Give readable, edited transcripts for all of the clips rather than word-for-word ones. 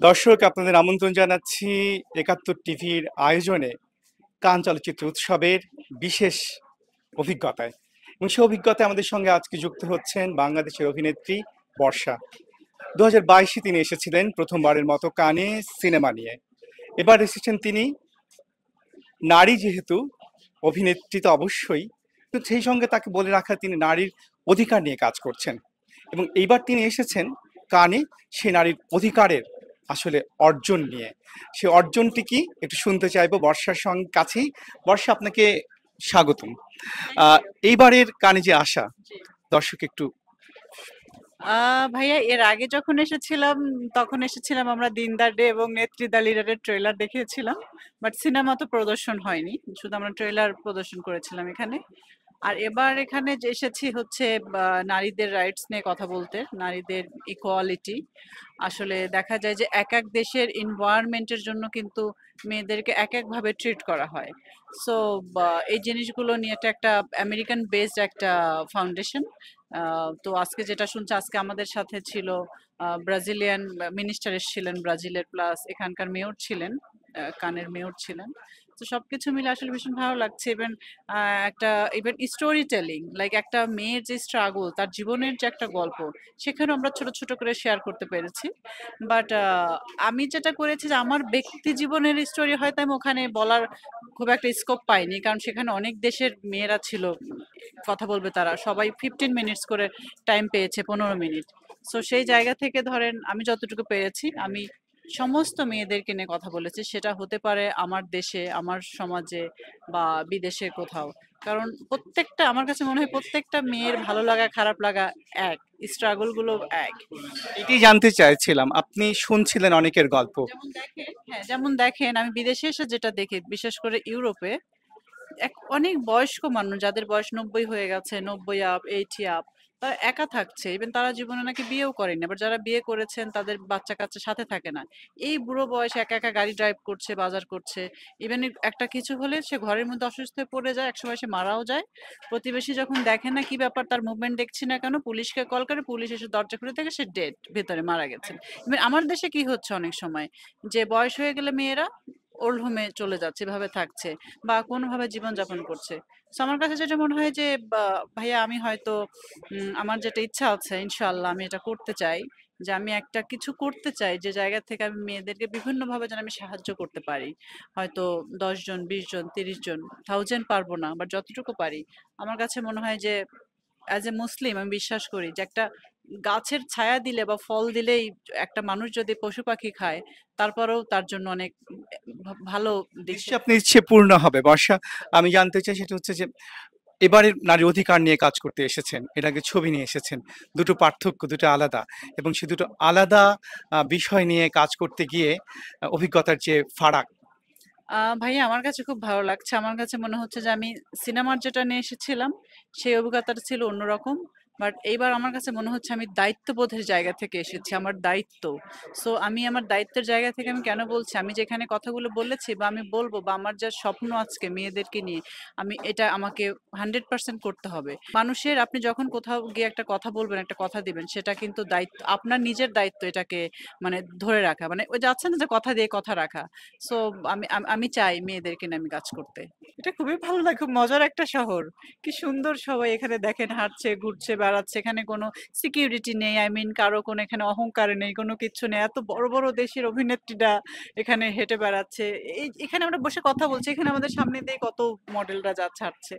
দর্শক, আপনাদের আমন্ত্রণ জানাচ্ছি একাত্তর টিভির আয়োজনে কান চলচ্চিত্র উৎসবের বিশেষ অভিজ্ঞতায়। এবং সেই অভিজ্ঞতায় আমাদের সঙ্গে আজকে যুক্ত হচ্ছেন বাংলাদেশের অভিনেত্রী বর্ষা। 2022-এ তিনি এসেছিলেন প্রথমবারের মতো কানে সিনেমা নিয়ে। এবার এসেছেন তিনি নারী, যেহেতু অভিনেত্রী তো অবশ্যই, তো সেই সঙ্গে তাকে বলে রাখা তিনি নারীর অধিকার নিয়ে কাজ করছেন। এবং এইবার তিনি এসেছেন কানে সে নারীর অধিকারের আসলে অর্জন নিয়ে। সে অর্জনটি কি একটু শুনতে চাইবো বর্ষার সঙ্গে কাছেই। বর্ষা, আপনাকে স্বাগতম। Thank you. এইবারের কানে যে আসা, জি। দর্শক একটু ভাইয়া এর আগে যখন এসেছিলাম তখন এসেছিলাম আমরা দিনদার ডে এবং নেত্রী দা লিডারের ট্রেলার দেখিয়েছিলাম। বাট সিনেমা তো প্রদর্শন হয়নি। শুধু আমরা ট্রেলার প্রদর্শন করেছিলাম এখানে। আর এবার এখানে যে এসেছি হচ্ছে নারীদের রাইটস নিয়ে কথা বলতে, নারীদের ইকুয়ালিটি। আসলে দেখা যায় যে এক এক দেশের এনভায়রনমেন্টের জন্য কিন্তু মেয়েদেরকে এক একভাবে ট্রিট করা হয়। সো এই জিনিসগুলো নিয়ে এটা একটা আমেরিকান বেসড একটা ফাউন্ডেশন। তো আজকে যেটা শুনছি, আজকে আমাদের সাথে ছিল ব্রাজিলিয়ান মিনিস্টার এসেছিলেন ব্রাজিলের, প্লাস এখানকার মেয়র ছিলেন, কানের মেয়র ছিলেন। তো সবকিছু মিলে আসলে ভীষণ ভালো লাগছে। ইভেন একটা ইভেন স্টোরি টেলিং, লাইক একটা মেয়ের যে স্ট্রাগল, তার জীবনের যে একটা গল্প, সেখানেও আমরা ছোট ছোট করে শেয়ার করতে পেরেছি। বাট আমি যেটা করেছি যে আমার ব্যক্তি জীবনের স্টোরি হয়তো আমি ওখানে বলার খুব একটা স্কোপ পাইনি, কারণ সেখানে অনেক দেশের মেয়েরা ছিল। কথা বলবে তারা সবাই 15 মিনিটস করে টাইম পেয়েছে, 15 মিনিট। সো সেই জায়গা থেকে ধরেন আমি যতটুকু পেরেছি, আমি সমস্ত মেয়েদেরকে নিয়ে কথা বলেছি। সেটা হতে পারে আমার দেশে, আমার সমাজে, বা বিদেশে কোথাও। কারণ প্রত্যেকটা, আমার কাছে মনে হয় প্রত্যেকটা মেয়ের ভালো লাগা খারাপ লাগা এক, স্ট্রাগল গুলো এক। এটি জানতে চাইছিলাম, আপনি শুনছিলেন অনেকের গল্প। যেমন দেখেন আমি বিদেশে এসে যেটা দেখি, বিশেষ করে ইউরোপে অনেক বয়স্ক মানুষ যাদের বয়স 90 হয়ে গেছে, 90 আপ, 80 আপ, তারা একা থাকছে। ইভেন তারা জীবনে নাকি বিয়েও করেনি। আবার যারা বিয়ে করেছেন তাদের বাচ্চা কাচ্চা সাথে থাকে না। এই বুড়ো বয়সে একা একা গাড়ি ড্রাইভ করছে, বাজার করছে। ইভেন একটা কিছু হলে সে ঘরের মধ্যে অসুস্থ হয়ে পড়ে যায়, একসময় সে মারাও যায়। প্রতিবেশী যখন দেখে না কি ব্যাপার, তার মুভমেন্ট দেখছি না কেন, পুলিশকে কল করে, পুলিশ এসে দরজা খুলে থেকে সে ডেড, ভেতরে মারা গেছেন। ইভেন আমার দেশে কি হচ্ছে অনেক সময়, যে বয়স হয়ে গেলে মেয়েরা ওল্ড হোমে চলে যাচ্ছে, এভাবে থাকছে বা কোনোভাবে জীবনযাপন করছে। সো আমার কাছে যেটা মনে হয় যে ভাইয়া আমি হয়তো আমার যেটা ইচ্ছা আছে, ইনশাআল্লাহ আমি এটা করতে চাই, যে আমি একটা কিছু করতে চাই যে জায়গা থেকে আমি মেয়েদেরকে বিভিন্নভাবে যেন আমি সাহায্য করতে পারি। হয়তো 10 জন, 20 জন, 30 জন, 1000 পারবো না, বাট যতটুকু পারি। আমার কাছে মনে হয় যে অ্যাজ এ মুসলিম আমি বিশ্বাস করি যে একটা গাছের ছায়া দিলে বা ফল দিলেই একটা মানুষ যদি পশু পাখি খায়, তারপরেও তার জন্য অনেক ভালো দিক নিশ্চয়ই থেকে। আপনার ইচ্ছে পূর্ণ হবে বর্ষা। আমি জানতে চাই সেটা হচ্ছে যে এবারে নারী অধিকার নিয়ে কাজ করতে এসেছেন, এর আগে ছবি নিয়ে এসেছেন। দুটো পার্থক্য, দুটো আলাদা। এবং সে দুটো আলাদা বিষয় নিয়ে কাজ করতে গিয়ে অভিজ্ঞতার যে ফারাক। ভাইয়া আমার কাছে খুব ভালো লাগছে। আমার কাছে মনে হচ্ছে যে আমি সিনেমার যেটা নিয়ে এসেছিলাম, সেই অভিজ্ঞতাটা ছিল অন্যরকম। বাট এইবার আমার কাছে মনে হচ্ছে আমি দায়িত্ববোধের জায়গা থেকে এসেছি। আমার দায়িত্ব। সো আমি আমার দায়িত্বের জায়গা থেকে আমি কেন বলছি, আমি যেখানে কথাগুলো বলেছি বা আমি বলব, বা আমার যা স্বপ্ন আজকে মেয়েদেরকে নিয়ে, আমি এটা আমাকে 100% করতে হবে। মানুষের, আপনি যখন কোথাও গিয়ে একটা কথা বলবেন, একটা কথা দিবেন, সেটা কিন্তু দায়িত্ব, আপনার নিজের দায়িত্ব এটাকে মানে ধরে রাখা। মানে ওই যাচ্ছে না যে কথা দিয়ে কথা রাখা। সো আমি চাই মেয়েদেরকে নিয়ে আমি কাজ করতে। এটা খুবই ভালো লাগে, খুব মজার একটা শহর। কি সুন্দর, সবাই এখানে দেখেন হাঁটছে, ঘুরছে, বেড়াচ্ছে। এখানে কোনো সিকিউরিটি নেই, আই মিন কারো কোনো এখানে অহংকার নেই, কোনো কিচ্ছু নেই। এত বড় বড় দেশের অভিনেত্রীরা এখানে হেঁটে বেড়াচ্ছে। এখানে আমরা বসে কথা বলছি, এখানে আমাদের সামনে দিয়ে কত মডেলরা যাচ্ছে, হাঁটছে।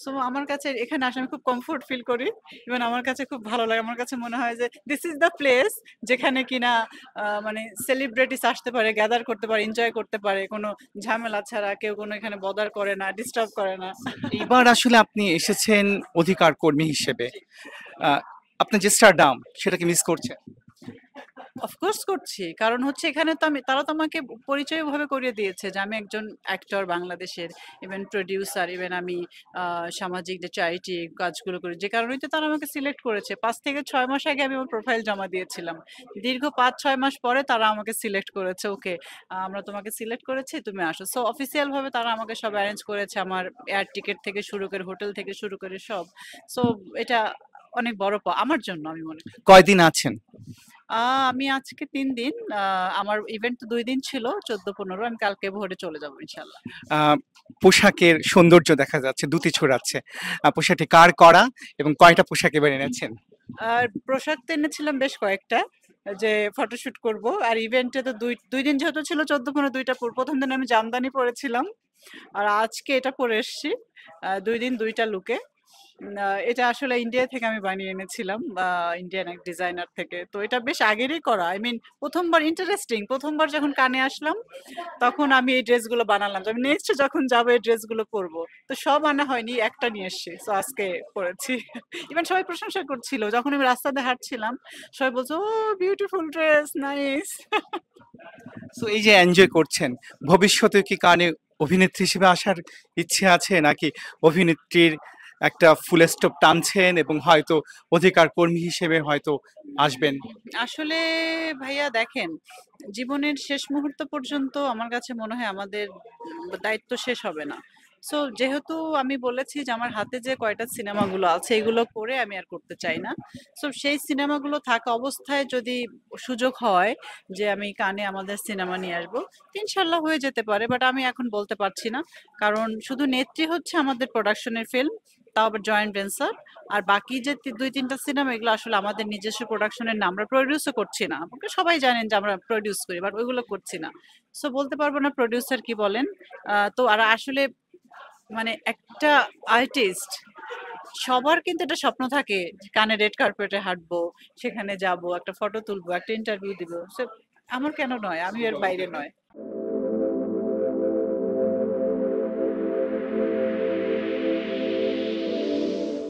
সো আমার কাছে এখানে আসলে আমি খুব কমফোর্ট ফিল করি। ইভেন আমার কাছে খুব ভালো লাগে। আমার কাছে মনে হয় যে দিস ইজ দ্য প্লেস যেখানে কিনা মানে সেলিব্রিটিস আসতে পারে, গ্যাদার করতে পারে, এনজয় করতে পারে, কোনো ঝামেলা ছাড়া। কেউ কোনো এখানে বদার করে না, ডিস্টার্ব করে না। এইবার আসলে আপনি এসেছেন অধিকার কর্মী হিসেবে। আপনার যে স্টারডাম, সেটাকে মিস করছেন? অফকোর্স করছি। কারণ হচ্ছে এখানে তো তারা তো আমাকে পরিচয় ওভাবে করিয়ে দিয়েছে যে আমি একজন অ্যাক্টর বাংলাদেশের, ইভেন প্রোডিউসার, ইভেন আমি সামাজিক যে চ্যারিটি কাজগুলো করি। যে কারণেই তো তারা আমাকে সিলেক্ট করেছে। ৫ থেকে ৬ মাস আগে আমি আমার প্রোফাইল জমা দিয়েছিলাম। দীর্ঘ ৫-৬ মাস পরে তারা আমাকে সিলেক্ট করেছে। ওকে, আমরা তোমাকে সিলেক্ট করেছি, তুমি আসো। সো অফিসিয়াল ভাবে তারা আমাকে সব অ্যারেঞ্জ করেছে। আমার এয়ার টিকেট থেকে শুরু করে, হোটেল থেকে শুরু করে সব। সো এটা অনেক বড় আমার জন্য আমি মনে করি। কয়দিন আছেন? আমি আজকে ৩ দিন। আমার ইভেন্ট তো ২ দিন ছিল, ১৪-১৫। আমি কালকে ভোরে চলে যাব ইনশাআল্লাহ। আহ, পোশাকের সৌন্দর্য দেখা যাচ্ছে, দ্যুতি ছড়াচ্ছে। পোশাকটি কার করা এবং কয়টা পোশাক এবার এনেছেন? আর পোশাক তো এনেছিলাম বেশ কয়েকটা, যে ফটোশুট করব। আর ইভেন্টে তো ২ দিন যেহেতু ছিল, ১৪-১৫ ২ টা ১ম দিন আমি জামদানি পরেছিলাম। আর আজকে এটা পরে এসছি। ২ দিন ২ টা লুকে। এটা আসলে ইন্ডিয়া থেকে আমি বানিয়ে এনেছিলাম, ইন্ডিয়ান এক ডিজাইনার থেকে। তো এটা বেশ আগেরই করা। আই মিন ১ম বার ইন্টারেস্টিং। ১ম বার যখন কানে আসলাম, তখন আমি এই ড্রেসগুলো বানালাম। যে আমি নেক্সট যখন যাবো এই ড্রেসগুলো পরব। তো সব আনা হয়নি, একটা নিয়ে এসছি। সো আজকে পরেছি। ইভেন সবাই প্রশংসা করছিল। যখন আমি রাস্তা দিয়ে হাঁটছিলাম, সবাই বলছে, "ও বিউটিফুল ড্রেস, নাইস।" সো এই যে এনজয় করছেন, ভবিষ্যতে কি কানে অভিনেত্রী হিসেবে আসার ইচ্ছে আছে, নাকি অভিনেত্রীর একটা ফুল স্টপ টানছেন এবং হয়তো অধিকার কর্মী হিসেবে হয়তো আসবেন? আসলে ভাইয়া দেখেন, জীবনের শেষ মুহূর্ত পর্যন্ত আমার কাছে মনে হয় আমাদের দায়িত্ব শেষ হবে না। সো যেহেতু আমি বলেছি যে আমার হাতে যে কয়টা সিনেমাগুলো আছে এগুলো করে আমি আর করতে চাই না। সো সেই সিনেমাগুলো থাকা অবস্থায় যদি সুযোগ হয় যে আমি কানে আমাদের সিনেমা নিয়ে আসবো, ইনশাল্লাহ হয়ে যেতে পারে। বাট আমি এখন বলতে পারছি না। কারণ শুধু নেত্রী হচ্ছে আমাদের প্রোডাকশনের ফিল্ম, তাও আবার জয়েন্ট ভেঞ্চার। আর বাকি যে ২-৩ টা সিনেমা, এগুলো আসলে আমাদের নিজস্ব প্রোডাকশনের না, আমরা প্রোডিউসও করছি না। আপনারা সবাই জানেন যে আমরা প্রোডিউস করি, বাট ওইগুলো করছি না। সো বলতে পারবো না প্রোডিউসার কি বলেন। তো আর আসলে মানে একটা আর্টিস্ট, সবার কিন্তু একটা স্বপ্ন থাকে যে কানে রেড কার্পেটে হাঁটবো, সেখানে যাব, একটা ফটো তুলবো, একটা ইন্টারভিউ দিব। সো আমার কেন নয়, আমি এর বাইরে নয়।